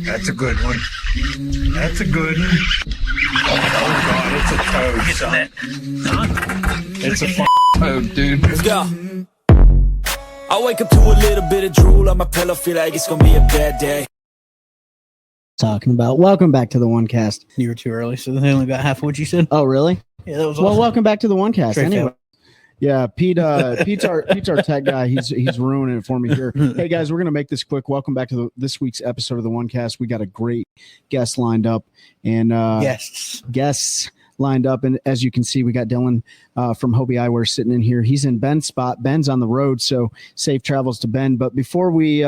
That's a good one. That's a good one. Oh, God, it's a toad, son. It's a toad, dude. Let's go. I wake up to a little bit of drool on my pillow, feel like it's gonna be a bad day. Talking about. Welcome back to the OneCast. You were too early, so they only got half of what you said. Oh, really? Yeah, that was well. awesome. Welcome back to the OneCast. Straight Anyway, out. yeah, Pete's our tech guy. He's ruining it for me here. Hey guys, we're gonna make this quick. Welcome back to this week's episode of the OneCast. We got a great guest lined up, and guests lined up, and as you can see, we got Dylan from Hobie Eyewear sitting in here. He's in Ben's spot. Ben's on the road, so safe travels to Ben. But before we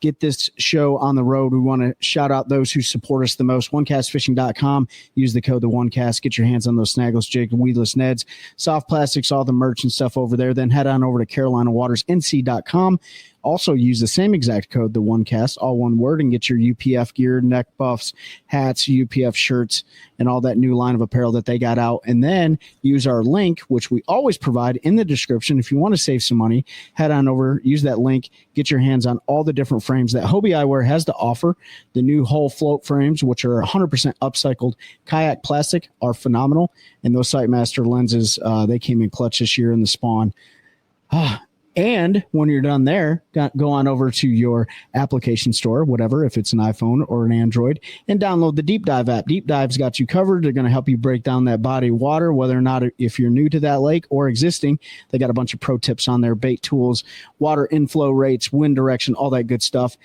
get this show on the road, we want to shout out those who support us the most. OneCastFishing.com. Use the code the OneCast. Get your hands on those snaggles, jig, weedless Neds, soft plastics, all the merch and stuff over there. Then head on over to CarolinaWatersNC.com. Also use the same exact code, the OneCast, all one word, and get your UPF gear, neck buffs, hats, UPF shirts, and all that new line of apparel that they got out. And then use our link, which we always provide in the description. If you want to save some money, head on over, use that link, get your hands on all the different frames that Hobie Eyewear has to offer. The new whole float frames, which are 100% upcycled kayak plastic, are phenomenal. And those Sightmaster lenses, they came in clutch this year in the spawn. And when you're done there, go on over to your application store, whatever, if it's an iPhone or an Android, and download the Deep Dive app. Deep Dive's got you covered. They're going to help you break down that body of water, whether or not if you're new to that lake or existing. They got a bunch of pro tips on there, bait tools, water inflow rates, wind direction, all that good stuff.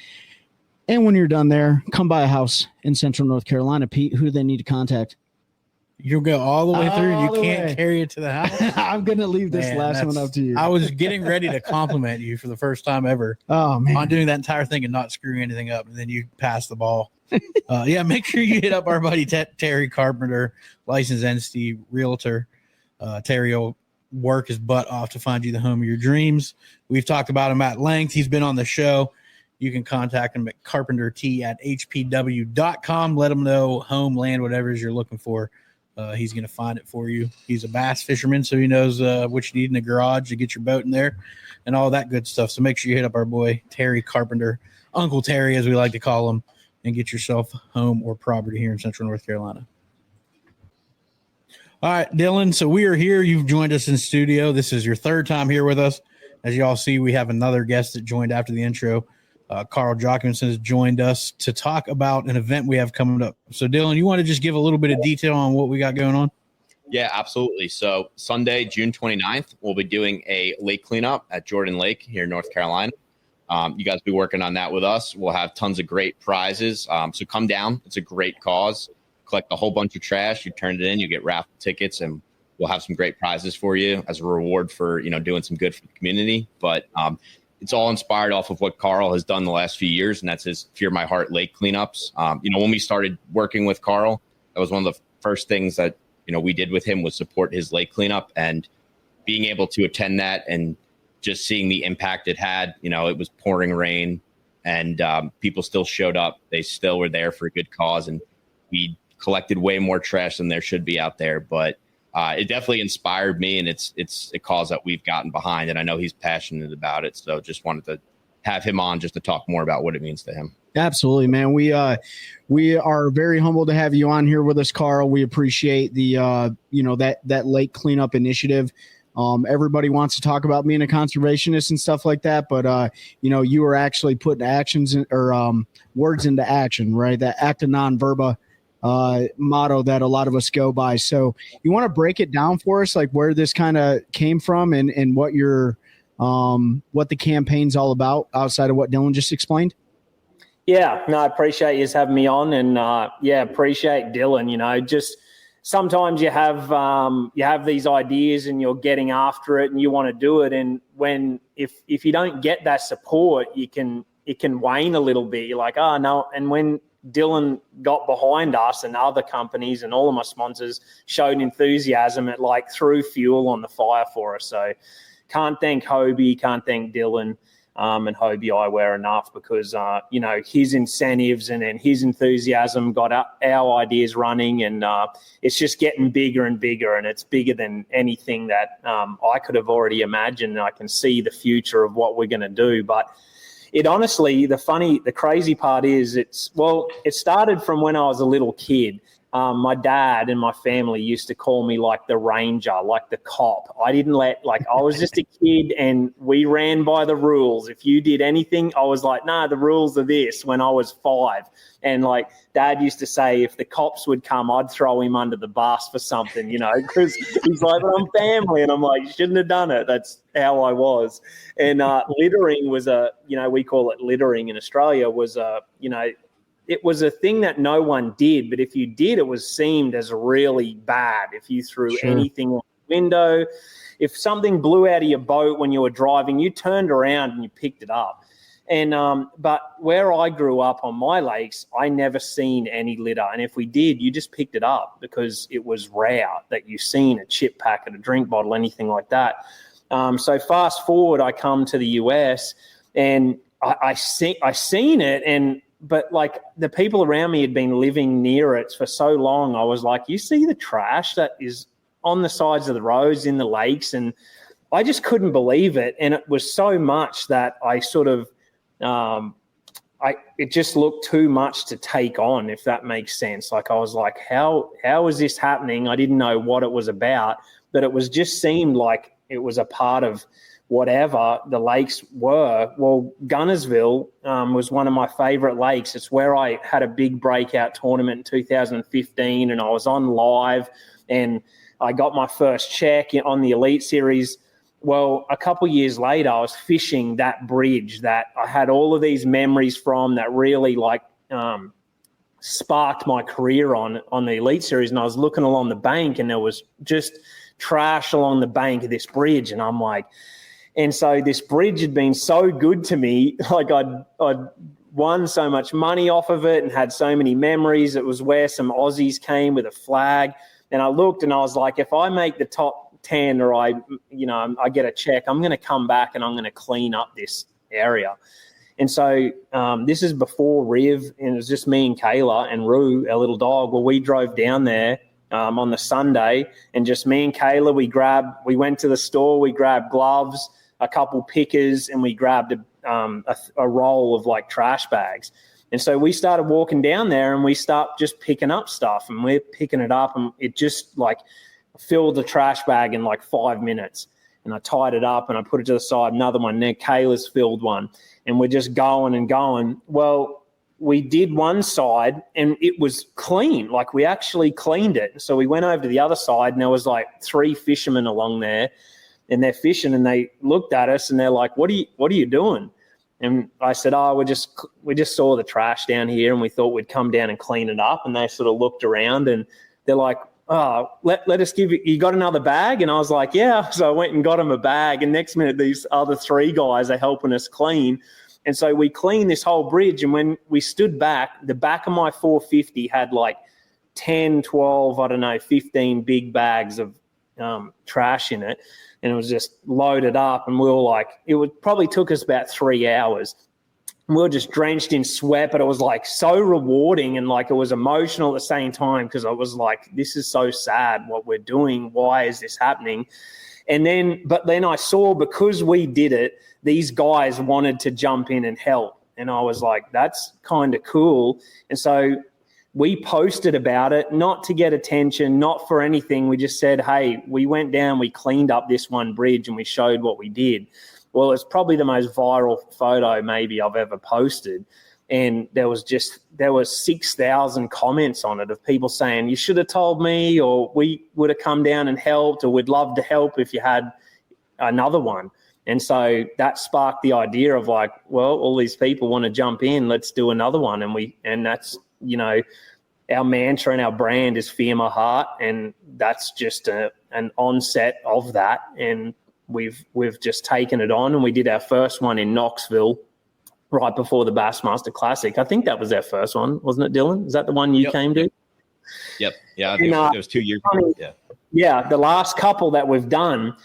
And when you're done there, come by a house in Central North Carolina. Pete, who do they need to contact? You'll go all the way through. You can't carry it to the house. I'm going to leave this last one up to you. I was getting ready to compliment you for the first time ever. Oh, man. On doing that entire thing and not screwing anything up. And then you pass the ball. Make sure you hit up our buddy Terry Carpenter, licensed entity realtor. Terry will work his butt off to find you the home of your dreams. We've talked about him at length. He's been on the show. You can contact him at carpentert@hpw.com. Let him know home, land, whatever it is you're looking for. He's going to find it for you. He's a bass fisherman, so he knows what you need in the garage to get your boat in there and all that good stuff. So make sure you hit up our boy, Terry Carpenter, Uncle Terry, as we like to call him, and get yourself home or property here in Central North Carolina. All right, Dylan, so we are here. You've joined us in studio. This is your third time here with us. As you all see, we have another guest that joined after the intro. Carl Jocumsen has joined us to talk about an event we have coming up. So, Dylan, you want to just give a little bit of detail on what we got going on? Yeah, absolutely. So Sunday, June 29th, we'll be doing a lake cleanup at Jordan Lake here in North Carolina. You guys will be working on that with us. We'll have tons of great prizes. So come down. It's a great cause. Collect a whole bunch of trash. You turn it in, you get raffle tickets, and we'll have some great prizes for you as a reward for, doing some good for the community. But it's all inspired off of what Carl has done the last few years, and that's his Fear My Heart lake cleanups. When we started working with Carl, that was one of the first things that, we did with him was support his lake cleanup, and being able to attend that and just seeing the impact it had. It was pouring rain, and people still showed up. They still were there for a good cause, and we collected way more trash than there should be out there. But it definitely inspired me, and it's a cause that we've gotten behind, and I know he's passionate about it. So just wanted to have him on just to talk more about what it means to him. Absolutely, man. We are very humbled to have you on here with us, Carl. We appreciate the that lake cleanup initiative. Everybody wants to talk about being a conservationist and stuff like that, but you were actually putting words into action, right? That acta non verba motto that a lot of us go by. So you want to break it down for us, like where this kind of came from and what what the campaign's all about outside of what Dylan just explained? Yeah, no, I appreciate you having me on, and appreciate Dylan. Just sometimes you have these ideas and you're getting after it and you want to do it, and if you don't get that support, it can wane a little bit. You're like, oh no. And when Dylan got behind us and other companies and all of my sponsors showed enthusiasm, it threw fuel on the fire for us. So can't thank Hobie, can't thank Dylan and Hobie Eyewear enough, because his incentives and his enthusiasm got our ideas running, and it's just getting bigger and bigger, and it's bigger than anything that I could have already imagined. I can see the future of what we're going to do, but it honestly, the crazy part is it started from when I was a little kid. My dad and my family used to call me like the ranger, like the cop. I was just a kid and we ran by the rules. If you did anything, I was like, nah, the rules are this when I was 5. And like Dad used to say, if the cops would come, I'd throw him under the bus for something, because he's like, but I'm family. And I'm like, you shouldn't have done it. That's how I was. And littering was we call it littering in Australia, was it was a thing that no one did, but if you did, it was seen as really bad. If you threw anything out the window, if something blew out of your boat when you were driving, you turned around and you picked it up. And but where I grew up on my lakes, I never seen any litter. And if we did, you just picked it up because it was rare that you seen a chip packet, a drink bottle, anything like that. So fast forward, I come to the US and I seen it, but like the people around me had been living near it for so long, I was like, you see the trash that is on the sides of the roads, in the lakes, and I just couldn't believe it. And it was so much that I sort of, it just looked too much to take on, if that makes sense. Like I was like, how is this happening? I didn't know what it was about, but it was just seemed like it was a part of whatever the lakes were. Well, Gunnersville was one of my favorite lakes. It's where I had a big breakout tournament in 2015, and I was on live, and I got my first check on the Elite Series. Well, a couple of years later, I was fishing that bridge that I had all of these memories from, that really sparked my career on the Elite Series. And I was looking along the bank, and there was just trash along the bank of this bridge, and I'm like, and so this bridge had been so good to me. Like I'd won so much money off of it and had so many memories. It was where some Aussies came with a flag. And I looked and I was like, if I make the top 10 or I get a check, I'm going to come back and I'm going to clean up this area. And so this is before Riv, and it was just me and Kayla and Roo, our little dog. Well, we drove down there on the Sunday, and just me and Kayla, we went to the store, we grabbed gloves, a couple pickers, and we grabbed a roll of like trash bags. And so we started walking down there, and we start just picking up stuff, and we're picking it up, and it just like filled the trash bag in like 5 minutes. And I tied it up and I put it to the side, another one. Then Kayla's filled one, and we're just going and going. Well, we did one side and it was clean. Like we actually cleaned it. So we went over to the other side, and there was like 3 fishermen along there, and they're fishing, and they looked at us and they're like, what are you doing? And I said, we just saw the trash down here, and we thought we'd come down and clean it up. And they sort of looked around, and they're like, let us give you got another bag? And I was like, yeah. So I went and got them a bag, and next minute these other 3 guys are helping us clean. And so we cleaned this whole bridge, and when we stood back, the back of my 450 had like 10, 12, 15 big bags of trash in it. And it was just loaded up, and we were like, probably took us about 3 hours. We were just drenched in sweat, but it was like so rewarding, and like it was emotional at the same time, because I was like, this is so sad what we're doing. Why is this happening? But then I saw, because we did it, these guys wanted to jump in and help. And I was like, that's kind of cool. And so we posted about it, not to get attention, not for anything. We just said, hey, we went down, we cleaned up this one bridge, and we showed what we did. Well, it's probably the most viral photo maybe I've ever posted. And there was 6,000 comments on it of people saying, you should have told me, or we would have come down and helped, or we'd love to help if you had another one. And so that sparked the idea of like, well, all these people want to jump in, let's do another one. And that's, our mantra and our brand is Fear My Heart. And that's just an onset of that. And we've just taken it on, and we did our first one in Knoxville right before the Bassmaster Classic. I think that was our first one, wasn't it, Dylan? Is that the one you came to? Yep. Yeah, I think it was 2 years ago. Yeah. Yeah, the last couple that we've done,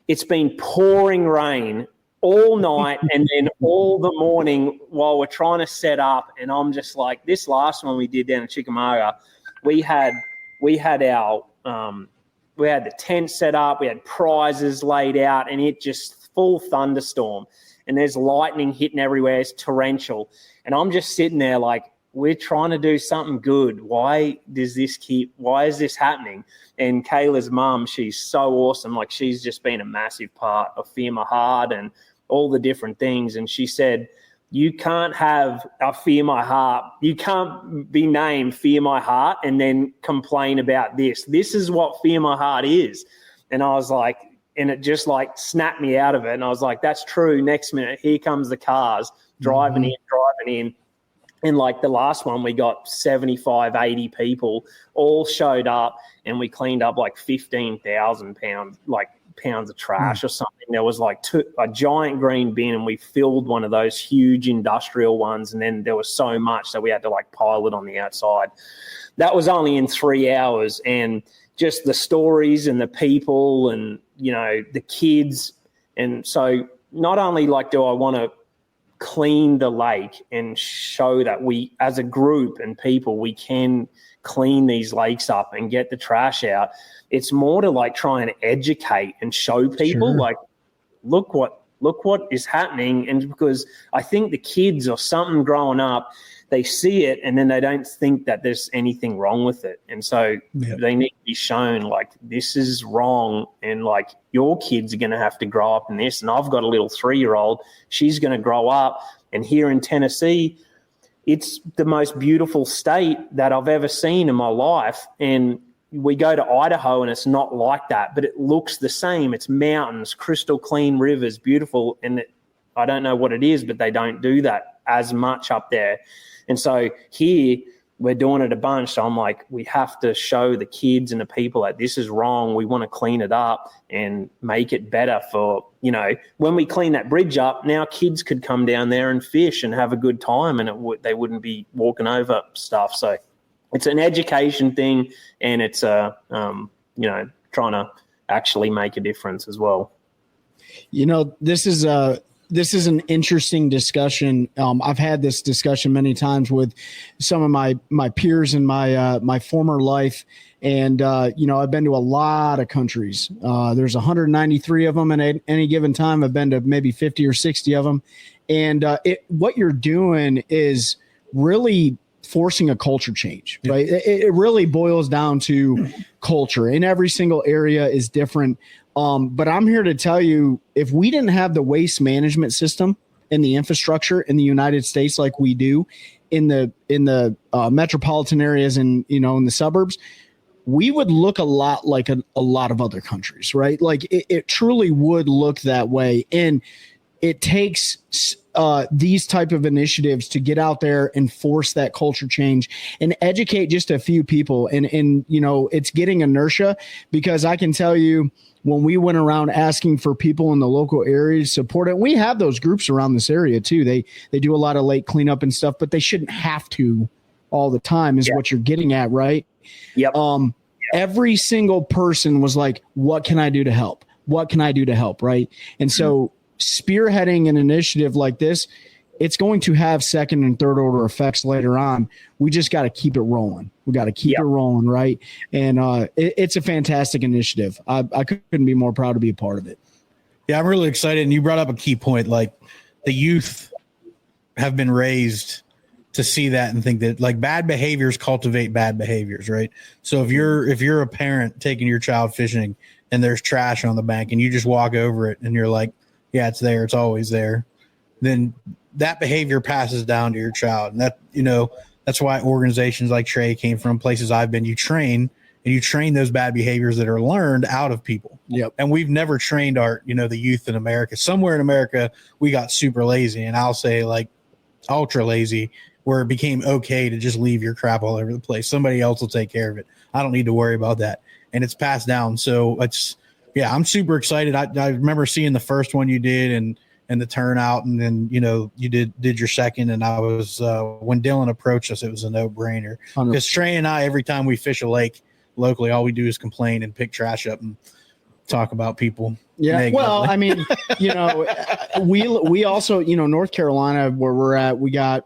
it's been pouring rain all night and then all the morning while we're trying to set up. And I'm just like, this last one we did down in Chickamauga, we had the tent set up, we had prizes laid out, and it just full thunderstorm. and there's lightning hitting everywhere. It's torrential. And I'm just sitting there like, we're trying to do something good. Why is this happening? And Kayla's mum, she's so awesome. Like, she's just been a massive part of Fear My Heart and all the different things. And she said, you can't have a Fear My Heart. You can't be named Fear My Heart and then complain about this. This is what Fear My Heart is. And I was like, and it just like snapped me out of it. And I was like, that's true. Next minute, here comes the cars driving in. And like the last one, we got 75, 80 people all showed up, and we cleaned up like 15,000 pounds of trash or something. There was like a giant green bin, and we filled one of those huge industrial ones. And then there was so much that we had to like pile it on the outside. That was only in 3 hours. And just the stories and the people and, you know, the kids. And so not only like do I want to clean the lake and show that we as a group and people, we can clean these lakes up and get the trash out, it's more to like try and educate and show people like, look what is happening. And because I think the kids or something growing up, they see it and then they don't think that there's anything wrong with it. And so they need to be shown like, this is wrong. And like, your kids are going to have to grow up in this. And I've got a little 3-year-old, she's going to grow up. And here in Tennessee, it's the most beautiful state that I've ever seen in my life. And we go to Idaho and it's not like that, but it looks the same. It's mountains, crystal clean rivers, beautiful. And I don't know what it is, but they don't do that as much up there. And so here we're doing it a bunch. So I'm like, we have to show the kids and the people that this is wrong. We want to clean it up and make it better for, you know, when we clean that bridge up, now kids could come down there and fish and have a good time, and they wouldn't be walking over stuff. So it's an education thing, and it's you know, trying to actually make a difference as well. You know, this is an interesting discussion. I've had this discussion many times with some of my peers in my former life. And, you know, I've been to a lot of countries. There's 193 of them, and at any given time I've been to maybe 50 or 60 of them. And what you're doing is really forcing a culture change, right? It really boils down to culture, and every single area is different. But I'm here to tell you, if we didn't have the waste management system and the infrastructure in the United States like we do in the metropolitan areas and, you know, in the suburbs, we would look a lot like a lot of other countries, right? Like it truly would look that way. And it takes these type of initiatives to get out there and force that culture change and educate just a few people. And you know, it's getting inertia, because I can tell you, when we went around asking for people in the local area to support it, we have those groups around this area too. They do a lot of lake cleanup and stuff, but they shouldn't have to all the time is what you're getting at, right? Yep. Every single person was like, what can I do to help? What can I do to help? Right. And so spearheading an initiative like this, it's going to have second and third order effects later on. We just got to keep it rolling. We got to keep it rolling. Right. And it's a fantastic initiative. I couldn't be more proud to be a part of it. Yeah, I'm really excited. And you brought up a key point. Like, the youth have been raised to see that and think that like bad behaviors cultivate bad behaviors. Right. So if you're a parent taking your child fishing and there's trash on the bank and you just walk over it and you're like, yeah, it's there, it's always there, then that behavior passes down to your child. And that, you know, that's why organizations like Trey came from, places I've been. You train those bad behaviors that are learned out of people. Yep. And we've never trained the youth in America. Somewhere in America, we got super lazy, and I'll say like ultra lazy, where it became okay to just leave your crap all over the place. Somebody else will take care of it. I don't need to worry about that. And it's passed down. So I'm super excited. I remember seeing the first one you did and the turnout, and then, you know, you did your second. And I was, when Dylan approached us, it was a no brainer, because Trey and I, every time we fish a lake locally, all we do is complain and pick trash up and talk about people. Yeah. negatively. Well, I mean, you know, we also, you know, North Carolina, where we're at, we got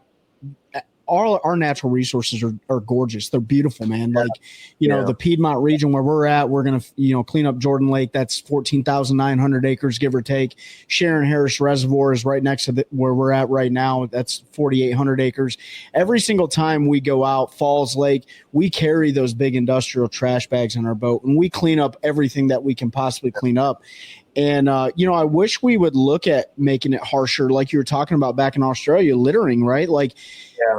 our natural resources are gorgeous. They're beautiful, man. Like, you know, the Piedmont region where we're at, we're going to, you know, clean up Jordan Lake. That's 14,900 acres, give or take. Sharon Harris Reservoir is right next to where we're at right now. That's 4,800 acres. Every single time we go out, Falls Lake, we carry those big industrial trash bags in our boat, and we clean up everything that we can possibly clean up. And, you know, I wish we would look at making it harsher, like you were talking about back in Australia, littering, right? Like,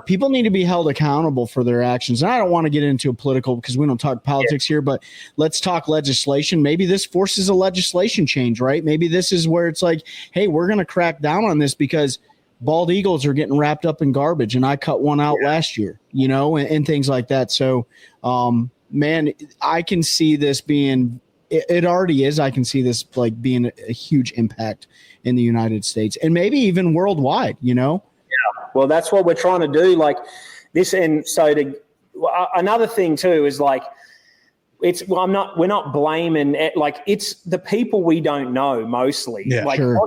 people need to be held accountable for their actions. And I don't want to get into a political, because we don't talk politics here, but let's talk legislation. Maybe this forces a legislation change, right? Maybe this is where it's like, hey, we're going to crack down on this because bald eagles are getting wrapped up in garbage, and I cut one out last year, you know, and things like that. So, man, I can see this being – it already is. I can see this like being a huge impact in the United States and maybe even worldwide, you know? Yeah. Well, that's what we're trying to do. Like this. And so another thing too, is like, we're not blaming it. Like it's the people we don't know mostly. Yeah, like sure.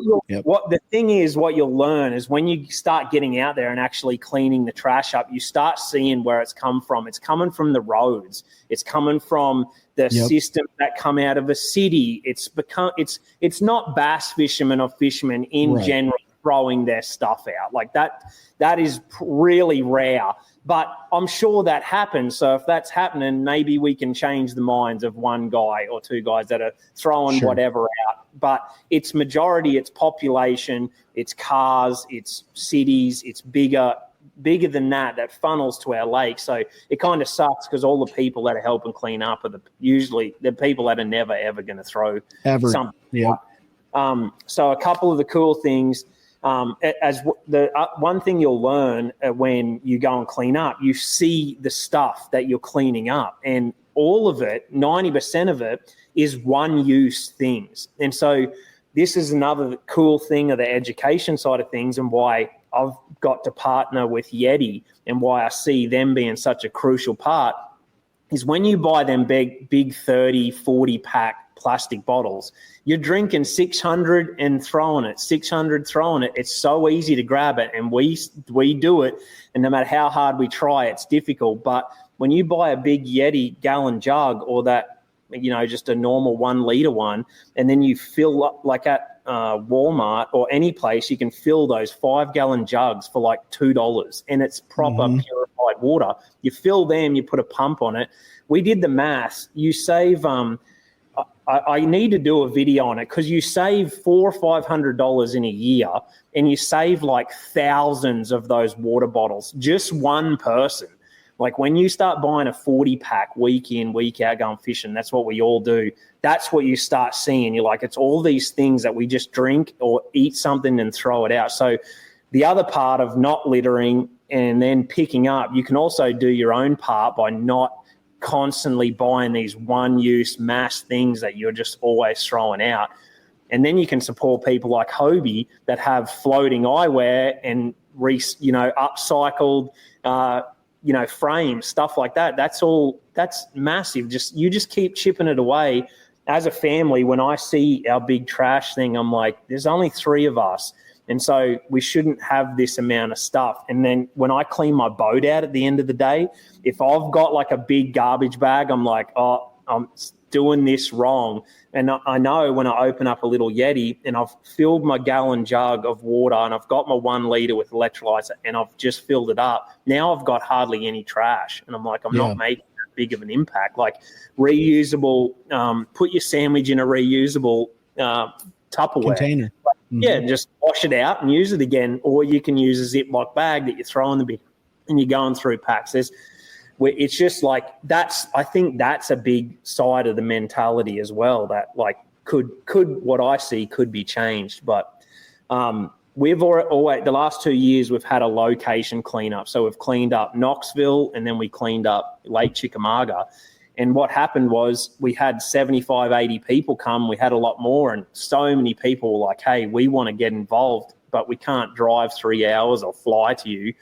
What the thing is, what you'll learn is when you start getting out there and actually cleaning the trash up, you start seeing where it's come from. It's coming from the roads. It's coming from the systems that come out of a city. It's not bass fishermen or fishermen in general throwing their stuff out like that. That is really rare. But I'm sure that happens. So if that's happening, maybe we can change the minds of one guy or two guys that are throwing whatever out. But it's majority, it's population, it's cars, it's cities, it's bigger than that funnels to our lake. So it kind of sucks because all the people that are helping clean up are usually the people that are never, ever going to throw something. Yeah. So a couple of the cool things. One thing you'll learn when you go and clean up, you see the stuff that you're cleaning up, and all of it, 90% of it, is one-use things. And so this is another cool thing of the education side of things, and why I've got to partner with Yeti, and why I see them being such a crucial part, is when you buy them big 30, 40-pack plastic bottles, you're drinking 600 and throwing it, 600 throwing it. It's so easy to grab it, and we do it, and no matter how hard we try, it's difficult. But when you buy a big Yeti gallon jug, or that, you know, just a normal 1 liter one, and then you fill up, like at Walmart or any place, you can fill those 5-gallon jugs for like $2, and it's proper purified water. You fill them, you put a pump on it. We did the math. You save I need to do a video on it, because you save $400 or $500 in a year, and you save like thousands of those water bottles, just one person. Like when you start buying a 40-pack week in, week out going fishing, that's what we all do. That's what you start seeing. You're like, it's all these things that we just drink or eat something and throw it out. So the other part of not littering and then picking up, you can also do your own part by not constantly buying these one-use mass things that you're just always throwing out. And then you can support people like Hobie that have floating eyewear and upcycled frames, stuff like that. That's massive. You just keep chipping it away. As a family, when I see our big trash thing, I'm like, there's only 3 of us. And so we shouldn't have this amount of stuff. And then when I clean my boat out at the end of the day, if I've got like a big garbage bag, I'm like, oh, I'm doing this wrong. And I know when I open up a little Yeti and I've filled my gallon jug of water and I've got my 1 liter with electrolytes and I've just filled it up, now I've got hardly any trash. And I'm like, I'm not making that big of an impact. Like reusable, put your sandwich in a reusable Tupperware container. Yeah, just wash it out and use it again. Or you can use a Ziploc bag that you throw in the bin and you're going through packs. It's just like I think that's a big side of the mentality as well, that like could what I see could be changed. But we've always the last 2 years we've had a location cleanup. So we've cleaned up Knoxville and then we cleaned up Lake Chickamauga. And what happened was we had 75, 80 people come. We had a lot more, and so many people were like, hey, we want to get involved, but we can't drive 3 hours or fly to you.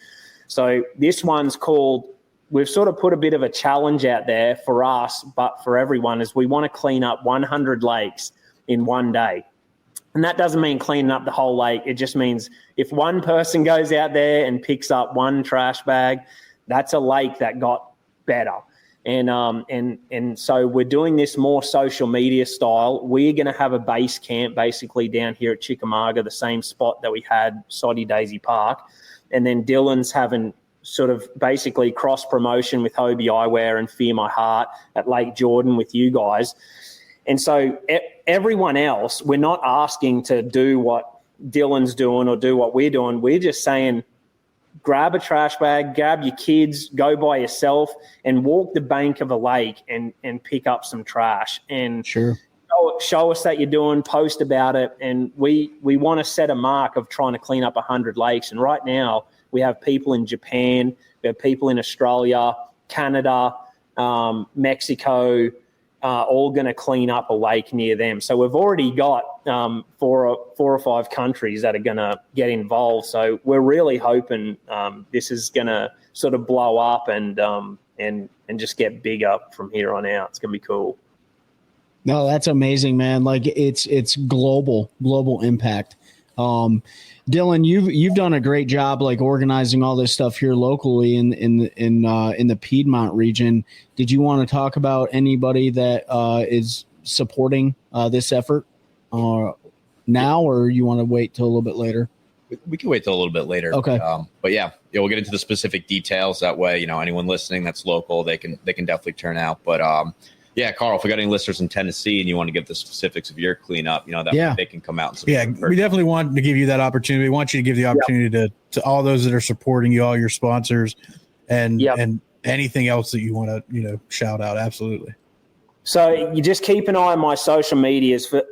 So this one's called, we've sort of put a bit of a challenge out there for us, but for everyone, is we want to clean up 100 lakes in one day. And that doesn't mean cleaning up the whole lake. It just means if one person goes out there and picks up one trash bag, that's a lake that got better. And so we're doing this more social media style. We're going to have a base camp basically down here at Chickamauga, the same spot that we had Soddy Daisy Park. And then Dylan's having sort of basically cross promotion with Hobie Eyewear and Fear My Heart at Lake Jordan with you guys. And so everyone else, we're not asking to do what Dylan's doing or do what we're doing. We're just saying, grab a trash bag, grab your kids, go by yourself and walk the bank of a lake and pick up some trash. And sure. Show us that you're doing, post about it. And we want to set a mark of trying to clean up 100 lakes. And right now we have people in Japan, we have people in Australia, Canada, Mexico, all going to clean up a lake near them. So we've already got four or five countries that are going to get involved. So we're really hoping this is going to sort of blow up and just get bigger from here on out. It's going to be cool. No, that's amazing, man. Like it's global impact. Dylan, you've done a great job like organizing all this stuff here locally in the Piedmont region. Did you want to talk about anybody that is supporting this effort now, or you want to wait till a little bit later? We can wait till a little bit later. Okay. But yeah, we'll get into the specific details. That way, anyone listening that's local, they can definitely turn out. But yeah, Carl, if we got any listeners in Tennessee and you want to give the specifics of your cleanup, they can come out. And we definitely want to give you that opportunity. We want you to give the opportunity to all those that are supporting you, all your sponsors, and anything else that you want to shout out. Absolutely. So you just keep an eye on my social medias, and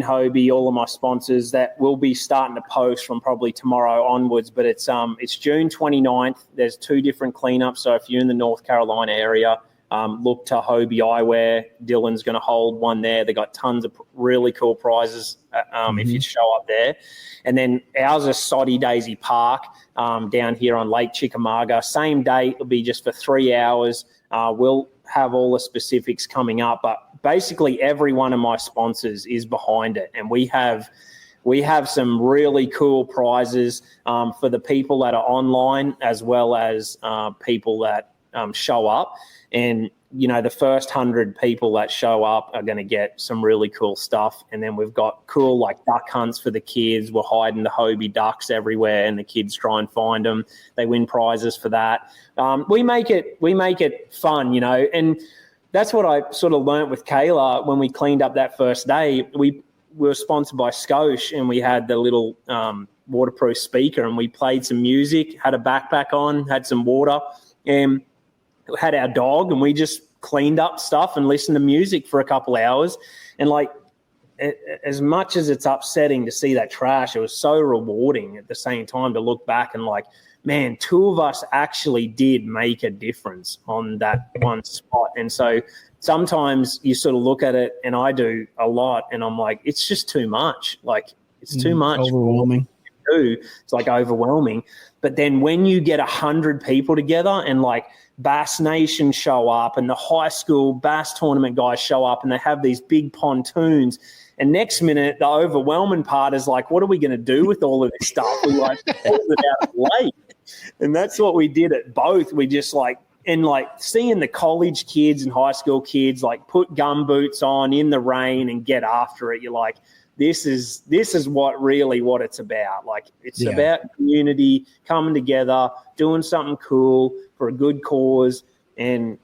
Hobie, all of my sponsors that will be starting to post from probably tomorrow onwards. But it's June 29th. There's 2 different cleanups. So if you're in the North Carolina area, look to Hobie Eyewear. Dylan's going to hold one there. They got tons of really cool prizes if you show up there. And then ours is Soddy Daisy Park down here on Lake Chickamauga. Same date. It'll be just for 3 hours. We'll have all the specifics coming up. But basically every one of my sponsors is behind it. And we have some really cool prizes for the people that are online as well as people that show up. And, the first 100 people that show up are going to get some really cool stuff. And then we've got cool like duck hunts for the kids. We're hiding the Hobie ducks everywhere and the kids try and find them. They win prizes for that. We make it fun, and that's what I sort of learnt with Kayla when we cleaned up that first day. We were sponsored by Scotia and we had the little waterproof speaker and we played some music, had a backpack on, had some water, and had our dog, and we just cleaned up stuff and listened to music for a couple hours. And like, as much as it's upsetting to see that trash, it was so rewarding at the same time to look back and like, man, 2 of us actually did make a difference on that one spot. And so sometimes you sort of look at it, and I do a lot, and I'm like, it's just too much. Like, it's too much. Overwhelming. It's like overwhelming. But then when you get 100 people together and like Bass Nation show up and the high school bass tournament guys show up and they have these big pontoons, and next minute the overwhelming part is like, what are we going to do with all of this stuff? We like pulled it out of the lake. And that's what we did at both. We just like, and like seeing the college kids and high school kids like put gumboots on in the rain and get after it. You're like, this is what it's about. Like, it's about community coming together, doing something cool for a good cause. And,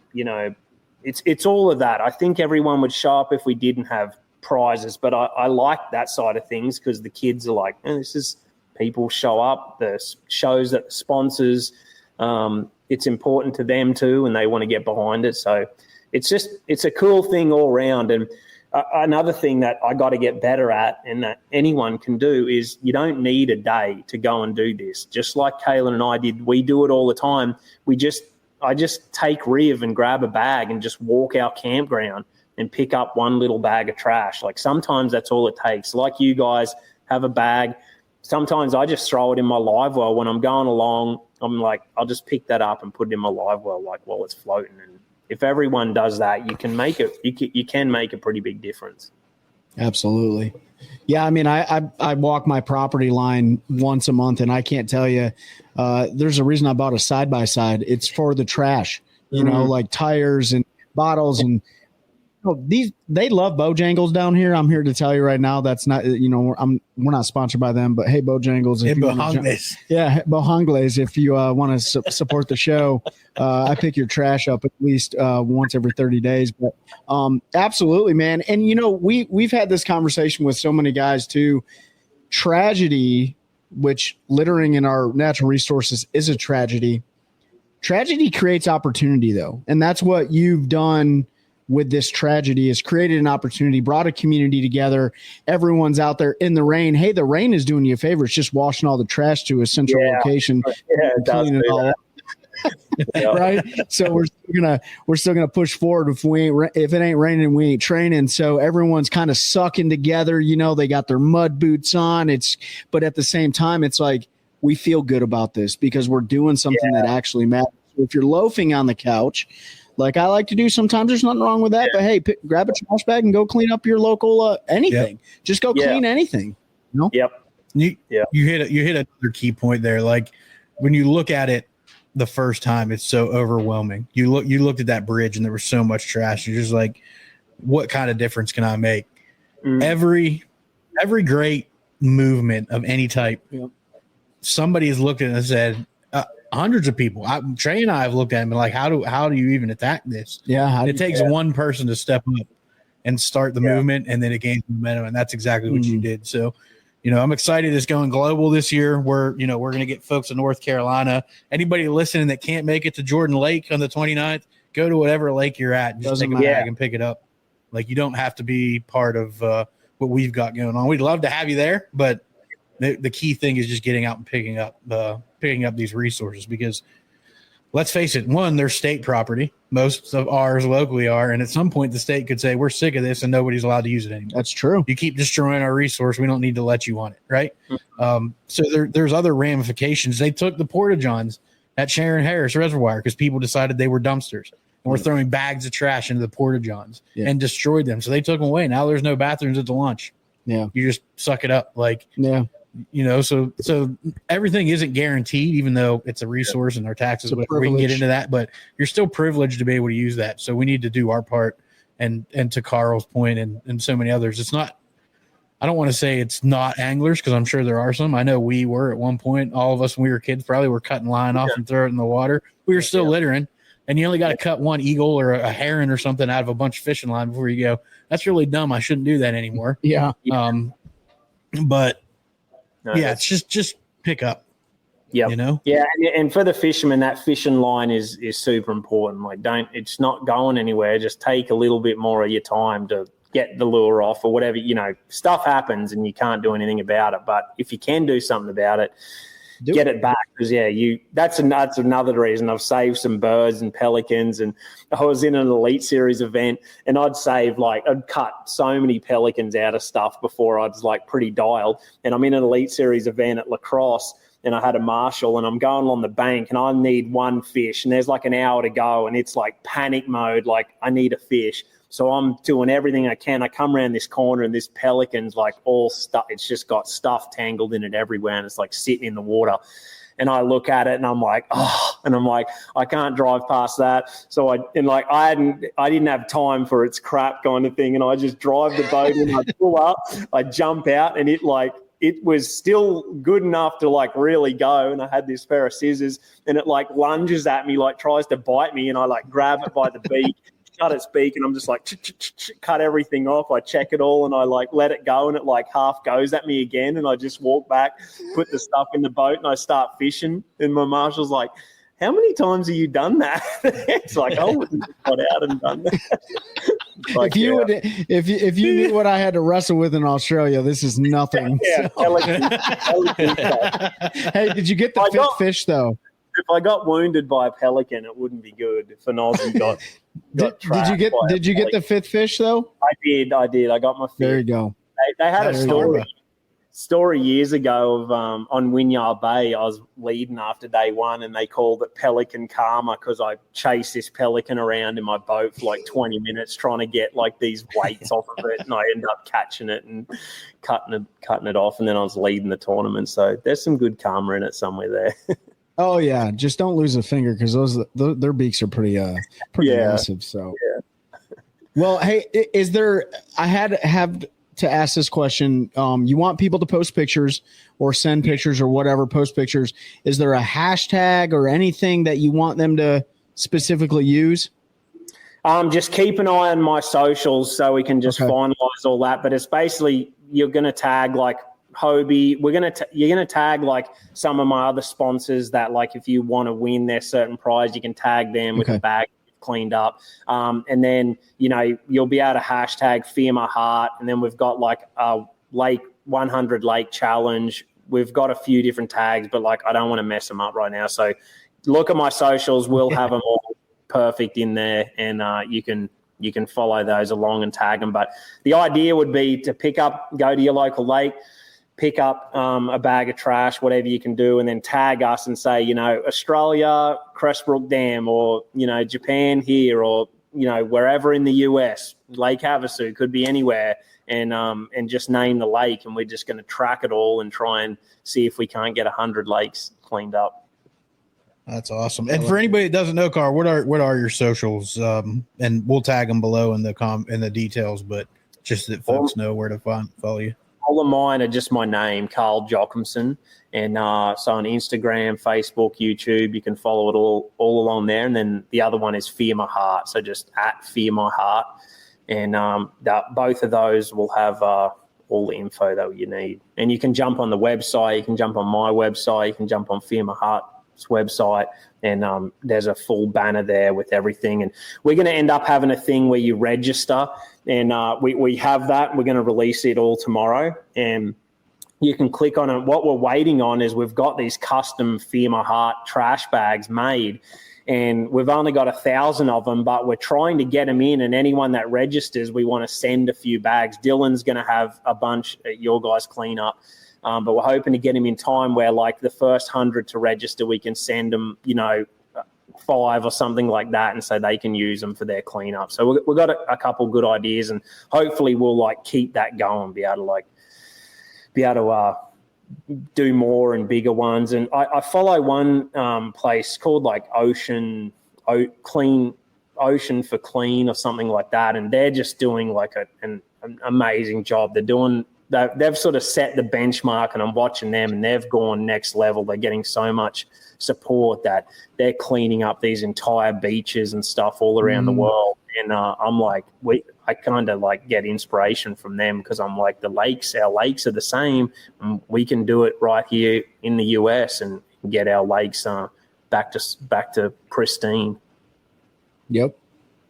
it's all of that. I think everyone would show up if we didn't have prizes, but I like that side of things because the kids are like, this is, people show up, the shows that the sponsors, it's important to them too, and they want to get behind it. So it's a cool thing all around. And another thing that I got to get better at, and that anyone can do, is you don't need a day to go and do this. Just like Kaylin and I did, we do it all the time. I just take Riv and grab a bag and just walk our campground and pick up one little bag of trash. Like, sometimes that's all it takes. Like, you guys have a bag. Sometimes I just throw it in my live well when I'm going along. I'm like, I'll just pick that up and put it in my live well, like, while it's floating. And if everyone does that, you can make it. You can make a pretty big difference. Absolutely. Yeah, I mean, I walk my property line once a month, and I can't tell you. There's a reason I bought a side-by-side. It's for the trash, like tires and bottles and they love Bojangles down here. I'm here to tell you right now. That's not, we're not sponsored by them, but hey, Bojangles. Bojangles. If you want to support the show, I pick your trash up at least once every 30 days. But absolutely, man. And we've had this conversation with so many guys too. Tragedy, which littering in our natural resources is a tragedy. Tragedy creates opportunity, though, and that's what you've done with this tragedy, is created an opportunity, brought a community together. Everyone's out there in the rain. Hey, the rain is doing you a favor. It's just washing all the trash to a central location. Yeah, it does it all up. Right. So we're still gonna push forward. If it ain't raining, we ain't training. So everyone's kind of sucking together. They got their mud boots on. But at the same time, it's like we feel good about this because we're doing something that actually matters. So if you're loafing on the couch, like I like to do sometimes, there's nothing wrong with that. But hey, grab a trash bag and go clean up your local anything. Yep. Just go clean anything. Yep. You hit another key point there. Like when you look at it the first time, it's so overwhelming. You looked at that bridge and there was so much trash. You're just like, what kind of difference can I make? Every great movement of any type, somebody has looked at it and said, hundreds of people. Trey and I have looked at him and like, how do you even attack this? Yeah, it takes one person to step up and start the movement, and then it gains momentum, and that's exactly what you did. So, I'm excited it's going global this year. We're going to get folks in North Carolina. Anybody listening that can't make it to Jordan Lake on the 29th, go to whatever lake you're at and just take a bag and pick it up. Like, you don't have to be part of what we've got going on. We'd love to have you there, but the key thing is just getting out and picking up these resources, because let's face it, one, they're state property. Most of ours locally are. And at some point the state could say, we're sick of this and nobody's allowed to use it anymore. That's true. You keep destroying our resource. We don't need to let you on it. Right. So there's other ramifications. They took the porta-johns at Sharon Harris Reservoir because people decided they were dumpsters and were throwing bags of trash into the porta-johns and destroyed them. So they took them away. Now there's no bathrooms at the lunch. Yeah. You just suck it up. Like, so everything isn't guaranteed, even though it's a resource and our taxes, we can get into that, but you're still privileged to be able to use that. So we need to do our part. And to Carl's point and so many others, it's not, I don't want to say it's not anglers, because I'm sure there are some. I know we were at one point, all of us when we were kids probably were cutting line off and throw it in the water. We were still littering, and you only got to cut one eagle or a heron or something out of a bunch of fishing line before you go, that's really dumb. I shouldn't do that anymore. But it's just pick up. Yeah. And for the fishermen, that fishing line is super important. Like, it's not going anywhere. Just take a little bit more of your time to get the lure off or whatever. Stuff happens and you can't do anything about it. But if you can do something about it, get it back, because that's another reason I've saved some birds and pelicans. And I was in an Elite Series event, and I'd cut so many pelicans out of stuff before I was like pretty dialed. And I'm in an Elite Series event at La Crosse, and I had a marshal, and I'm going on the bank, and I need one fish, and there's like an hour to go, and it's like panic mode, like I need a fish. So I'm doing everything I can. I come around this corner, and this pelican's like all stuff. It's just got stuff tangled in it everywhere, and it's like sitting in the water. And I look at it, and I'm like, I can't drive past that. So I didn't have time for its crap kind of thing. And I just drive the boat, and I pull up, I jump out, and it was still good enough to like really go. And I had this pair of scissors, and it like lunges at me, like tries to bite me. And I like grab it by the beak, cut its beak, and I'm just like, cut everything off. I check it all, and I like let it go, and it like half goes at me again. And I just walk back, put the stuff in the boat, and I start fishing. And my marshal's like, how many times have you done that? It's like, I wouldn't have got out and done that. Like, if you knew what I had to wrestle with in Australia, this is nothing. Hey, did you get the fifth fish though? If I got wounded by a pelican, it wouldn't be good. If an Aussie got did you get the fifth fish though? I did. I got my fifth. There you go. They had a story. story years ago of on Wynyard Bay. I was leading after day one, and they called it Pelican Karma because I chased this pelican around in my boat for like 20 minutes trying to get like these weights off of it, and I ended up catching it and cutting it off, and then I was leading the tournament. So there's some good karma in it somewhere there. Oh yeah, just don't lose a finger because their beaks are pretty massive. So, well, hey, is there? I have to ask this question. You want people to post pictures or send pictures or whatever, post pictures. Is there a hashtag or anything that you want them to specifically use? Just keep an eye on my socials so we can just finalize all that. But it's basically you're going to tag like Hobie. You're going to tag like some of my other sponsors that like if you want to win their certain prize, you can tag them with a bag cleaned up. And then, you'll be able to hashtag Fear My Heart. And then we've got like a lake 100 lake challenge. We've got a few different tags, but like, I don't want to mess them up right now. So look at my socials. We'll have them all perfect in there. And you can follow those along and tag them. But the idea would be to go to your local lake, pick up a bag of trash, whatever you can do, and then tag us and say, Australia, Crestbrook Dam, or, Japan here, or, wherever in the US, Lake Havasu, could be anywhere, and just name the lake. And we're just going to track it all and try and see if we can't get 100 lakes cleaned up. That's awesome. And for anybody that doesn't know, Carl, what are your socials? And we'll tag them below in the details, but just that folks know where to follow you. All of mine are just my name, Carl Jocumsen. And so on Instagram, Facebook, YouTube, you can follow it all along there. And then the other one is Fear My Heart. So just at Fear My Heart. And both of those will have all the info that you need. And you can jump on the website. You can jump on my website. You can jump on Fear My Heart's website. And there's a full banner there with everything. And we're going to end up having a thing where you register. And we have that. We're going to release it all tomorrow. And you can click on it. What we're waiting on is we've got these custom Fear My Heart trash bags made. And we've only got 1,000 of them, but we're trying to get them in. And anyone that registers, we want to send a few bags. Dylan's going to have a bunch at your guys' cleanup. But we're hoping to get them in time where, like, the first 100 to register, we can send them, 5 or something like that, and so they can use them for their cleanup. So we've got a couple good ideas, and hopefully we'll, like, keep that going, be able to do more and bigger ones. And I follow one place called, like, Ocean for Clean or something like that, and they're just doing, like, an amazing job. They've sort of set the benchmark, and I'm watching them, and they've gone next level. They're getting so much support that they're cleaning up these entire beaches and stuff all around the world. And I'm like, I kind of like get inspiration from them because I'm like, our lakes are the same, and we can do it right here in the US and get our lakes back to pristine. Yep,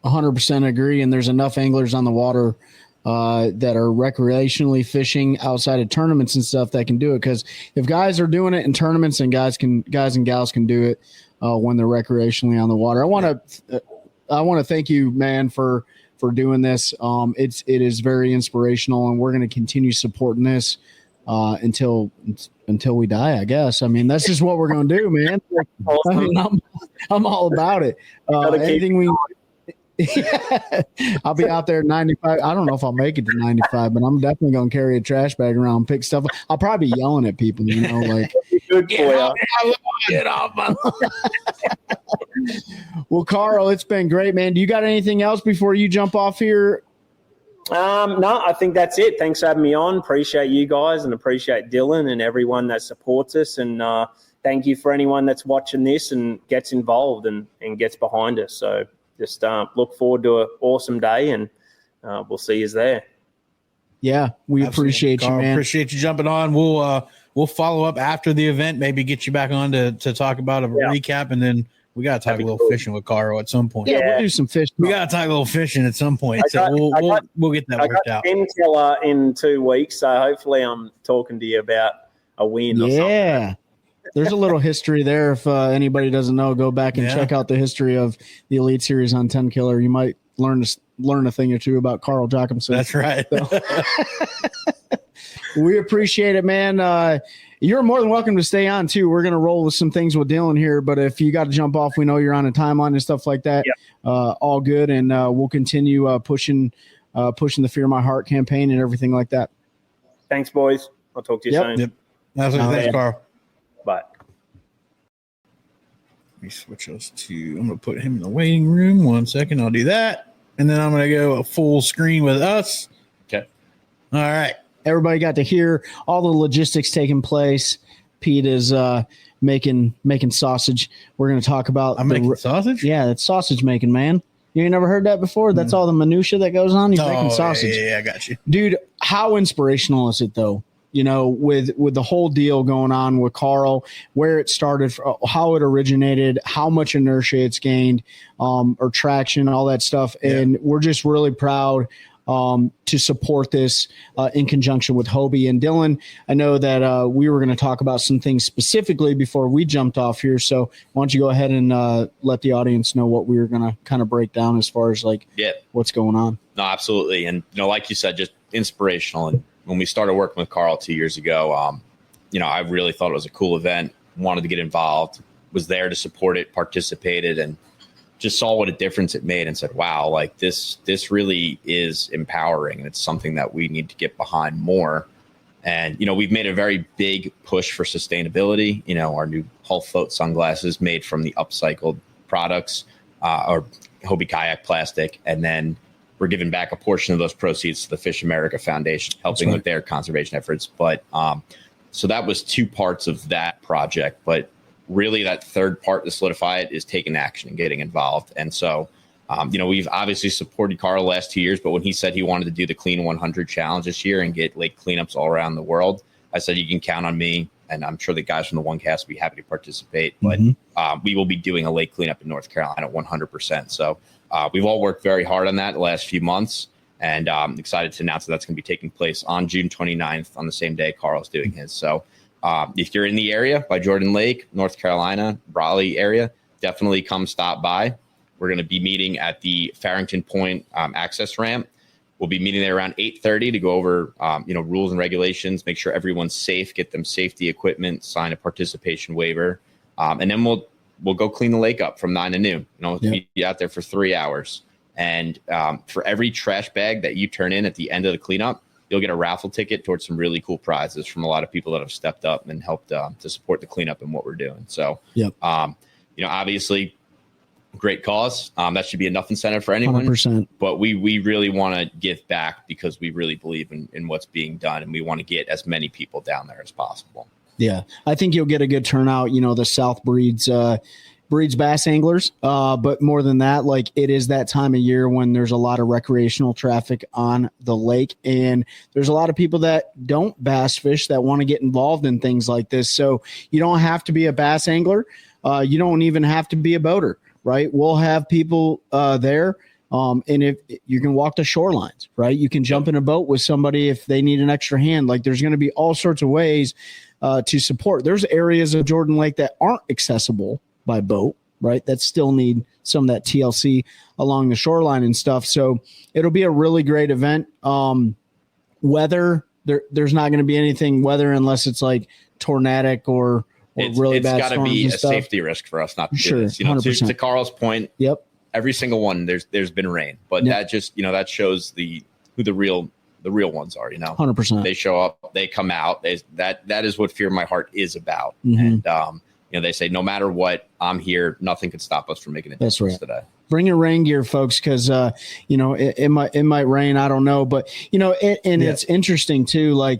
100% agree. And there's enough anglers on the water that are recreationally fishing outside of tournaments and stuff that can do it. Because if guys are doing it in tournaments, and guys and gals can do it when they're recreationally on the water. I want to thank you, man, for doing this. It is very inspirational, and we're going to continue supporting this until we die, I guess. I mean, that's just what we're going to do, man. I mean, I'm all about it. Anything we. Yeah, I'll be out there at 95. I don't know if I'll make it to 95, but I'm definitely going to carry a trash bag around, pick stuff up. I'll probably be yelling at people, like, get off my lawn. Well, Carl, it's been great, man. Do you got anything else before you jump off here? No, I think that's it. Thanks for having me on. Appreciate you guys, and appreciate Dylan and everyone that supports us. And thank you for anyone that's watching this and gets involved and gets behind us. So just look forward to an awesome day, and we'll see you there. Yeah, we appreciate Carl, you, man. Appreciate you jumping on. We'll follow up after the event, maybe get you back on to talk about a recap, and then we got to talk a little fishing with Carl at some point. Yeah, we'll do some fishing. We got to talk a little fishing at some point. We'll get that worked out. I got Intel in 2 weeks, so hopefully I'm talking to you about a win or something. Yeah. There's a little history there. If anybody doesn't know, go back and check out the history of the Elite Series on 10 Killer. You might learn learn a thing or two about Carl Jocumsen. That's right. We appreciate it, man. You're more than welcome to stay on too. We're going to roll with some things with Dylan here, but if you got to jump off, we know you're on a timeline and stuff like that. Yep. All good. And we'll continue pushing the Fear My Heart campaign and everything like that. Thanks, boys. I'll talk to you soon. Yep. Thanks, Carl. Bye. Let me switch us to, I'm going to put him in the waiting room. 1 second. I'll do that. And then I'm going to go a full screen with us. Okay. All right. Everybody got to hear all the logistics taking place. Pete is making sausage. We're going to talk about making sausage? Yeah, it's sausage making, man. You ain't never heard that before? That's all the minutia that goes on. He's making sausage. Yeah, I got you. Dude, how inspirational is it though? You know, with the whole deal going on with Carl, where it started, how it originated, how much inertia it's gained, or traction, all that stuff. Yeah. And we're just really proud to support this in conjunction with Hobie and Dylan. I know that we were going to talk about some things specifically before we jumped off here. So why don't you go ahead and let the audience know what we were going to kind of break down as far as what's going on. No, absolutely. And, like you said, just inspirational. And when we started working with Carl 2 years ago, I really thought it was a cool event, wanted to get involved, was there to support it, participated, and just saw what a difference it made and said, wow, like this really is empowering. And it's something that we need to get behind more. And, we've made a very big push for sustainability. Our new Hull Float sunglasses made from the upcycled products or Hobie kayak plastic. And then we're giving back a portion of those proceeds to the Fish America Foundation, helping with their conservation efforts. But so that was two parts of that project. But really that third part to solidify it is taking action and getting involved. And so, we've obviously supported Carl the last 2 years, but when he said he wanted to do the Clean 100 challenge this year and get lake cleanups all around the world, I said, you can count on me. And I'm sure the guys from the OneCast will be happy to participate, but we will be doing a lake cleanup in North Carolina 100%. So we've all worked very hard on that the last few months, and I'm excited to announce that that's going to be taking place on June 29th on the same day Carl's doing his. So if you're in the area by Jordan Lake, North Carolina, Raleigh area, definitely come stop by. We're going to be meeting at the Fearington Point access ramp. We'll be meeting there around 8:30 to go over, rules and regulations, make sure everyone's safe, get them safety equipment, sign a participation waiver, and then we'll go clean the lake up from 9 to noon. Be out there for 3 hours. And for every trash bag that you turn in at the end of the cleanup, you'll get a raffle ticket towards some really cool prizes from a lot of people that have stepped up and helped to support the cleanup and what we're doing. So, obviously, great cause. That should be enough incentive for anyone. 100%. But we really want to give back because we really believe in what's being done, and we want to get as many people down there as possible. Yeah, I think you'll get a good turnout. The South breeds bass anglers, but more than that, it is that time of year when there's a lot of recreational traffic on the lake, and there's a lot of people that don't bass fish that want to get involved in things like this. So you don't have to be a bass angler. You don't even have to be a boater, right? We'll have people there. And if you can walk the shorelines, right? You can jump in a boat with somebody if they need an extra hand. There's going to be all sorts of ways to support. There's areas of Jordan Lake that aren't accessible by boat, right? That still need some of that TLC along the shoreline and stuff. So it'll be a really great event. Weather, there's not going to be anything weather unless it's tornadic or really bad storms. It's got to be a safety risk for us not to do this. To Carl's point, every single one there's been rain, but that just that shows who the real ones are. 100%. They show up, they come out. That is what Fear My Heart is about. And they say no matter what, I'm here. Nothing could stop us from making a difference today. Bring your rain gear, folks, because it might rain. I don't know, but it's interesting too.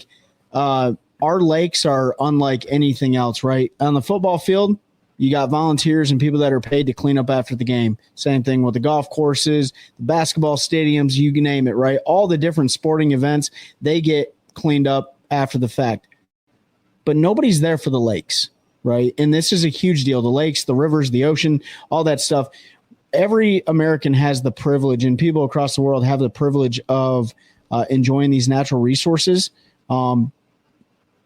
Our lakes are unlike anything else, right? On the football field, you got volunteers and people that are paid to clean up after the game. Same thing with the golf courses, the basketball stadiums, you can name it, right? All the different sporting events, they get cleaned up after the fact. But nobody's there for the lakes, right? And this is a huge deal. The lakes, the rivers, the ocean, all that stuff. Every American has the privilege, and people across the world have the privilege of enjoying these natural resources.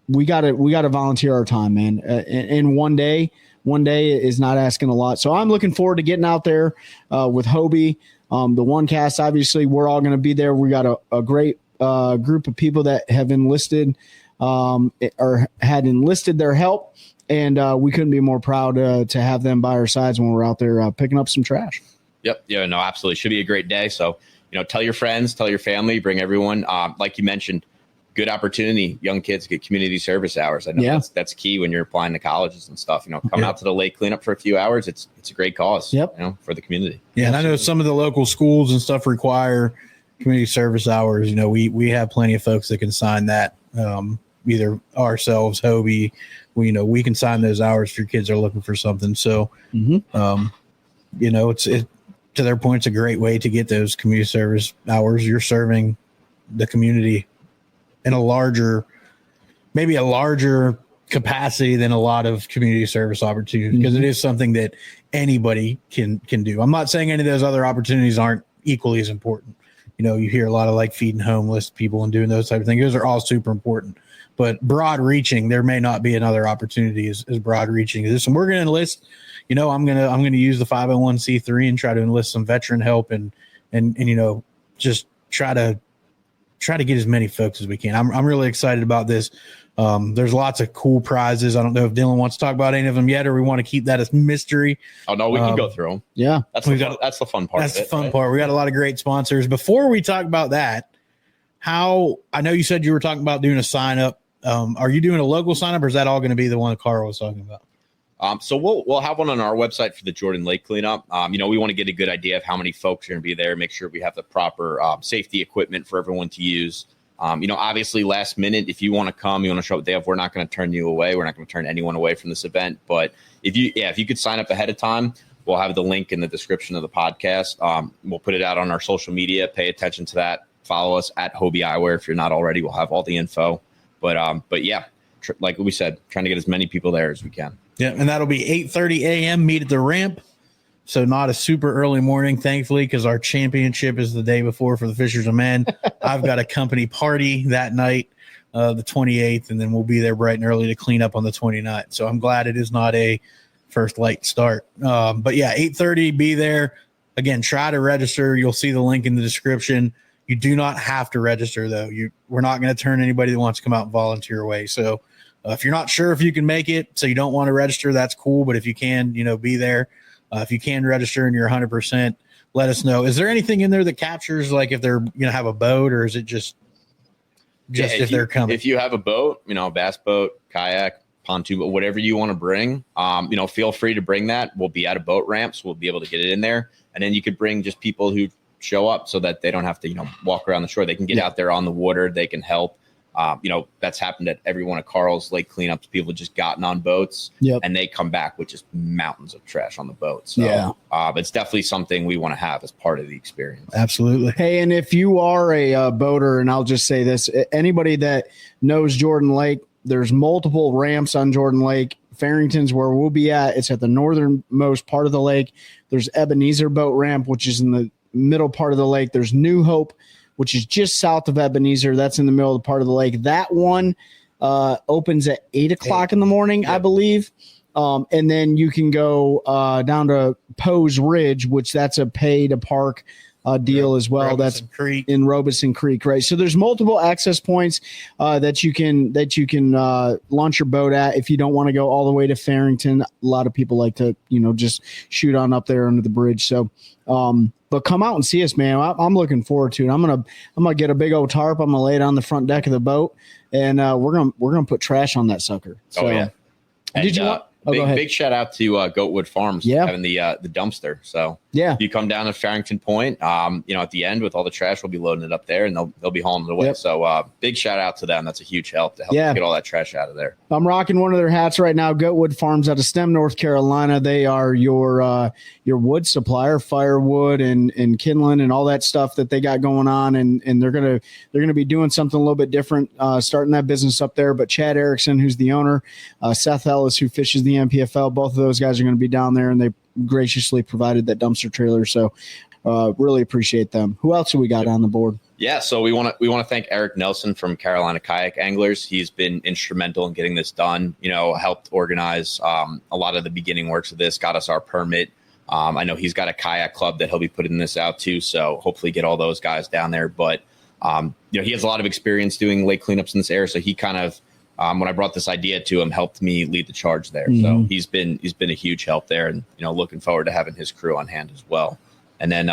We got to volunteer our time, man. And one day one day is not asking a lot. So I'm looking forward to getting out there with Hobie. The OneCast, obviously, we're all going to be there. We got a great group of people that have enlisted or had enlisted their help, and we couldn't be more proud to have them by our sides when we're out there picking up some trash. Yep. Yeah, no, absolutely. Should be a great day. So, tell your friends, tell your family, bring everyone. Like you mentioned, good opportunity. Young kids get community service hours. I know that's key when you're applying to colleges and stuff. Coming out to the lake cleanup for a few hours, it's a great cause. For the community. Yeah, and I know some of the local schools and stuff require community service hours. We have plenty of folks that can sign that. Either ourselves, Hobie, we can sign those hours if your kids are looking for something. So, it's to their point, it's a great way to get those community service hours. You're serving the community in maybe a larger capacity than a lot of community service opportunities, because it is something that anybody can do. I'm not saying any of those other opportunities aren't equally as important. You hear a lot of like feeding homeless people and doing those type of things. Those are all super important, but broad reaching, there may not be another opportunity as broad reaching as this. And we're going to enlist, I'm going to use the 501c3 and try to enlist some veteran help and just try to get as many folks as we can. I'm really excited about this. There's lots of cool prizes. I don't know if Dylan wants to talk about any of them yet, or we want to keep that as mystery. Oh no, we can go through them. Yeah, that's the fun part. That's the fun part. We got a lot of great sponsors. Before we talk about that, I know you said you were talking about doing a sign up. Are you doing a local sign up, or is that all going to be the one that Carl was talking about? So we'll have one on our website for the Jordan Lake cleanup. We want to get a good idea of how many folks are going to be there, make sure we have the proper safety equipment for everyone to use. Obviously last minute, if you want to come, you want to show up day of, we're not going to turn you away. We're not going to turn anyone away from this event. But if you could sign up ahead of time, we'll have the link in the description of the podcast. We'll put it out on our social media. Pay attention to that. Follow us at Hobie Eyewear. If you're not already, we'll have all the info. But yeah, like we said, trying to get as many people there as we can. Yeah, and that'll be 8:30 a.m. Meet at the ramp. So not a super early morning, thankfully, because our championship is the day before for the Fishers of Men. I've got a company party that night, the 28th, and then we'll be there bright and early to clean up on the 29th. So I'm glad it is not a first light start. But yeah, 8:30, be there. Again, try to register. You'll see the link in the description. You do not have to register, though. We're not going to turn anybody that wants to come out and volunteer away. So if you're not sure if you can make it, so you don't want to register, that's cool. But if you can, be there. If you can register and you're 100%, let us know. Is there anything in there that captures, like if they're have a boat, or is it just if they're coming? If you have a boat, bass boat, kayak, pontoon, whatever you want to bring, feel free to bring that. We'll be at a boat ramp, so we'll be able to get it in there. And then you could bring just people who show up so that they don't have to, walk around the shore. They can get out there on the water. They can help. That's happened at every one of Carl's lake cleanups. People just gotten on boats and they come back with just mountains of trash on the boat. So it's definitely something we want to have as part of the experience. Absolutely. Hey, and if you are a boater, and I'll just say this, anybody that knows Jordan Lake, there's multiple ramps on Jordan Lake. Fearington's where we'll be at. It's at the northernmost part of the lake. There's Ebenezer Boat Ramp, which is in the middle part of the lake. There's New Hope, which is just south of Ebenezer. That's in the middle of the part of the lake. That one opens at 8 o'clock in the morning, I believe. And then you can go down to Poe's Ridge, which that's a pay to park deal as well. Robeson That's Creek. in Robeson Creek, right? So there's multiple access points that you can launch your boat at if you don't want to go all the way to Fearington. A lot of people like to just shoot on up there under the bridge. So but come out and see us, man. I'm looking forward to it. I'm gonna get a big old tarp. I'm gonna lay it on the front deck of the boat, and we're gonna put trash on that sucker. So, yeah. Did you want? Big shout out to Goatwood Farms having the dumpster. So if you come down to Fearington Point, at the end with all the trash, we'll be loading it up there, and they'll be hauling it away. So big shout out to them. That's a huge help to help get all that trash out of there. I'm rocking one of their hats right now. Goatwood Farms out of Stem, North Carolina. They are your wood supplier, firewood and kindling and all that stuff that they got going on, and they're gonna be doing something a little bit different, starting that business up there. But Chad Erickson, who's the owner, Seth Ellis, who fishes the MPFL, both of those guys are going to be down there, and they graciously provided that dumpster trailer. So really appreciate them. Who else do we got on the board? Yeah, so we want to thank Eric Nelson from Carolina Kayak Anglers. He's been instrumental in getting this done. Helped organize a lot of the beginning works of this, got us our permit. I know he's got a kayak club that he'll be putting this out to, so hopefully get all those guys down there. But he has a lot of experience doing lake cleanups in this area, so he kind of when I brought this idea to him, helped me lead the charge there. So he's been a huge help there, and looking forward to having his crew on hand as well. And then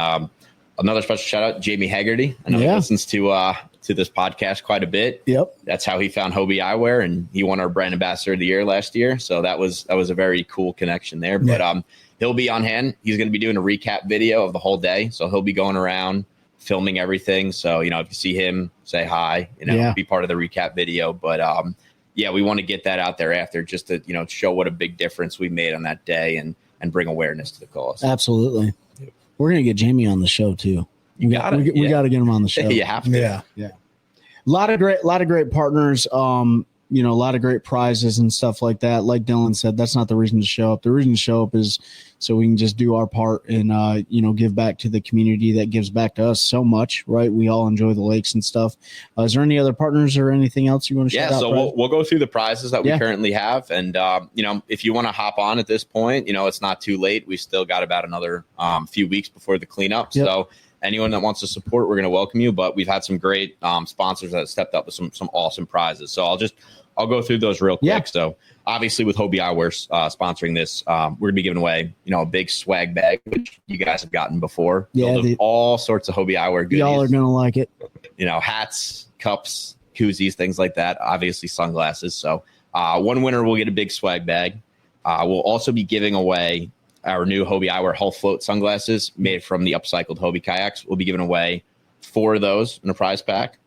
another special shout out, Jamie Haggerty. I know he listens to this podcast quite a bit. Yep, that's how he found Hobie Eyewear, and he won our brand ambassador of the year last year. So that was a very cool connection there. Yeah. But he'll be on hand. He's going to be doing a recap video of the whole day, so he'll be going around filming everything. So if you see him, say hi. Be part of the recap video. But we want to get that out there after, just to show what a big difference we made on that day and bring awareness to the cause. Absolutely. We're gonna get Jamie on the show too. We got to get him on the show. You have to. Yeah. A lot of great partners. A lot of great prizes and stuff like that. Like Dylan said, that's not the reason to show up. The reason to show up is so we can just do our part and give back to the community that gives back to us so much. Right? We all enjoy the lakes and stuff. Is there any other partners or anything else you want to shout out? Yeah, so we'll go through the prizes that we currently have, and if you want to hop on at this point, it's not too late. We still got about another few weeks before the cleanup. Yep. So anyone that wants to support, we're going to welcome you. But we've had some great sponsors that have stepped up with some awesome prizes. So I'll go through those real quick. Yeah. So obviously with Hobie Eyewear sponsoring this, we're going to be giving away, a big swag bag, which you guys have gotten before. Yeah. All sorts of Hobie Eyewear goodies. Y'all are going to like it. Hats, cups, koozies, things like that. Obviously sunglasses. So one winner will get a big swag bag. We'll also be giving away our new Hobie Eyewear Hull Float sunglasses made from the upcycled Hobie kayaks. We'll be giving away 4 of those in a prize pack.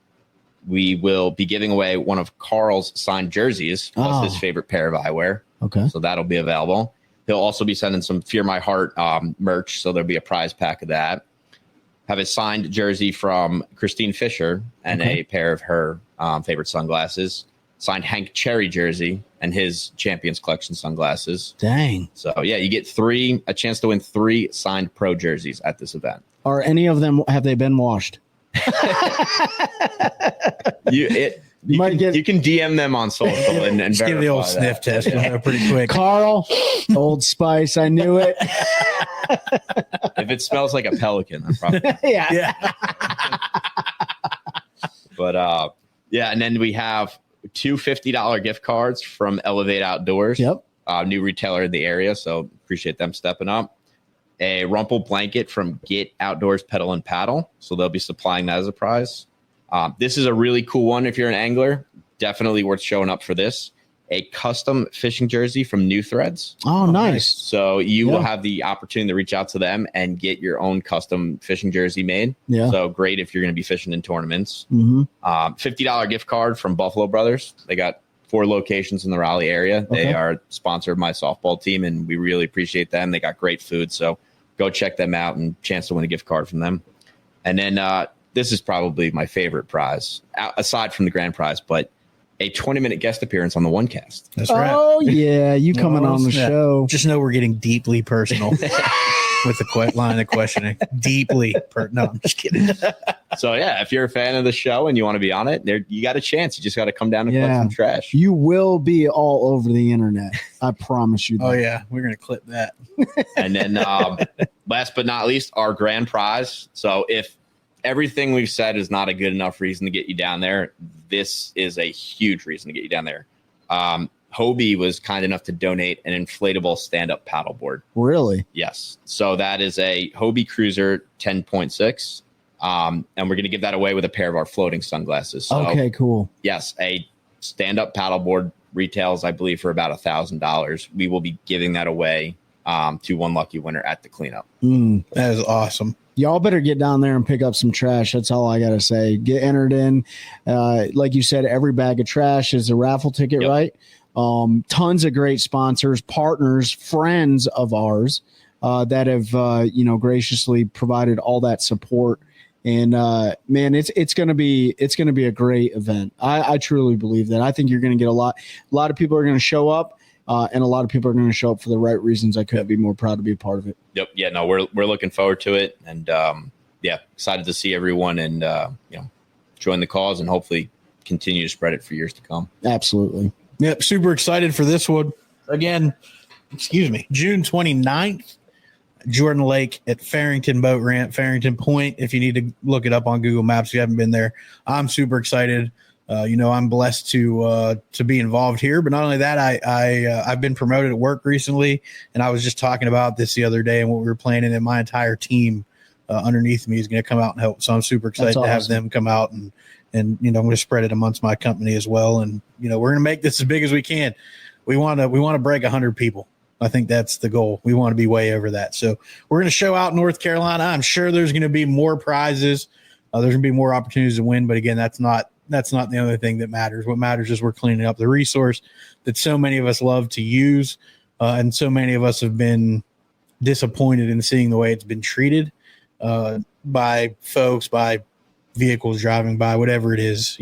We will be giving away one of Carl's signed jerseys, plus his favorite pair of eyewear. Okay. So that'll be available. He'll also be sending some Fear My Heart merch, so there'll be a prize pack of that. Have a signed jersey from Christine Fisher and a pair of her favorite sunglasses. Signed Hank Cherry jersey and his Champions Collection sunglasses. Dang. So, you get a chance to win 3 signed pro jerseys at this event. Are any of them, have they been washed? You can DM them on social and just give the old sniff test pretty quick. Carl, Old Spice, I knew it. If it smells like a pelican, I'm probably yeah. But and then we have 2 $50 gift cards from Elevate Outdoors. Yep. New retailer in the area, so appreciate them stepping up. A Rumple blanket from Get Outdoors Pedal and Paddle. So they'll be supplying that as a prize. This is a really cool one if you're an angler. Definitely worth showing up for this. A custom fishing jersey from New Threads. Oh, nice. So you will have the opportunity to reach out to them and get your own custom fishing jersey made. Yeah. So great if you're going to be fishing in tournaments. Mm-hmm. $50 gift card from Buffalo Brothers. They got 4 locations in the Raleigh area. Okay. They are sponsor of my softball team, and we really appreciate them. They got great food, so go check them out and chance to win a gift card from them. And then this is probably my favorite prize, aside from the grand prize, but a 20-minute guest appearance on the OneCast. That's right. Oh, yeah. You coming on the show. Just know we're getting deeply personal with the line of questioning. No, I'm just kidding. So, if you're a fan of the show and you want to be on it, you got a chance. You just got to come down and collect some trash. You will be all over the internet. I promise you that. Oh, yeah. We're going to clip that. And then last but not least, our grand prize. So if everything we've said is not a good enough reason to get you down there, this is a huge reason to get you down there. Hobie was kind enough to donate an inflatable stand-up paddleboard. Really? Yes. So that is a Hobie Cruiser 10.6. And we're going to give that away with a pair of our floating sunglasses. So, okay, cool. Yes, a stand-up paddleboard retails, I believe, for about $1,000. We will be giving that away to one lucky winner at the cleanup. That is awesome. Y'all better get down there and pick up some trash. That's all I got to say. Get entered in. Like you said, every bag of trash is a raffle ticket, right? Tons of great sponsors, partners, friends of ours that have, graciously provided all that support. And man, it's going to be a great event. I truly believe that. I think you're going to get a lot of people are going to show up. And a lot of people are going to show up for the right reasons. I couldn't be more proud to be a part of it. Yep. Yeah, no, we're looking forward to it. And, yeah, excited to see everyone and join the cause and hopefully continue to spread it for years to come. Absolutely. Yep, super excited for this one. Again, June 29th, Jordan Lake at Fearington Boat Ramp, Fearington Point. If you need to look it up on Google Maps, if you haven't been there, I'm super excited. I'm blessed to be involved here, but not only that, I've been promoted at work recently, and I was just talking about this the other day and what we were planning, and my entire team underneath me is going to come out and help. So I'm super excited to have them come out and I'm going to spread it amongst my company as well. And, we're going to make this as big as we can. We want to break 100 people. I think that's the goal. We want to be way over that. So we're going to show out North Carolina. I'm sure there's going to be more prizes. There's going to be more opportunities to win. But again, that's not the only thing that matters. What matters is we're cleaning up the resource that so many of us love to use. And so many of us have been disappointed in seeing the way it's been treated by folks, by vehicles driving by, whatever it is,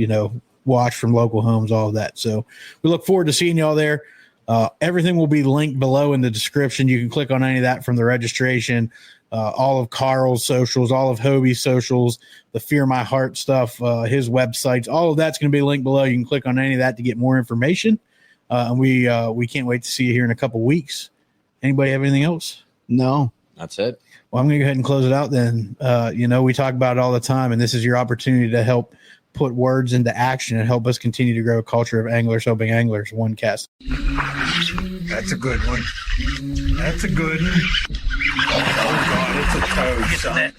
watch from local homes, all of that. So we look forward to seeing y'all there. Everything will be linked below in the description. You can click on any of that from the registration, all of Carl's socials, all of Hobie's socials, the Fear My Heart stuff, his websites, all of that's going to be linked below. You can click on any of that to get more information. And we can't wait to see you here in a couple weeks. Anybody have anything else? No. That's it. Well, I'm going to go ahead and close it out then. We talk about it all the time, and this is your opportunity to help put words into action and help us continue to grow a culture of anglers helping anglers. OneCast. That's a good one. That's a good one. Oh, God, it's a toad, son.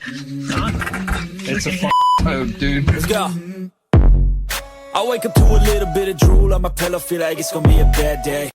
It's a toad, dude. Let's go. I wake up to a little bit of drool on my pillow, feel like it's gonna be a bad day.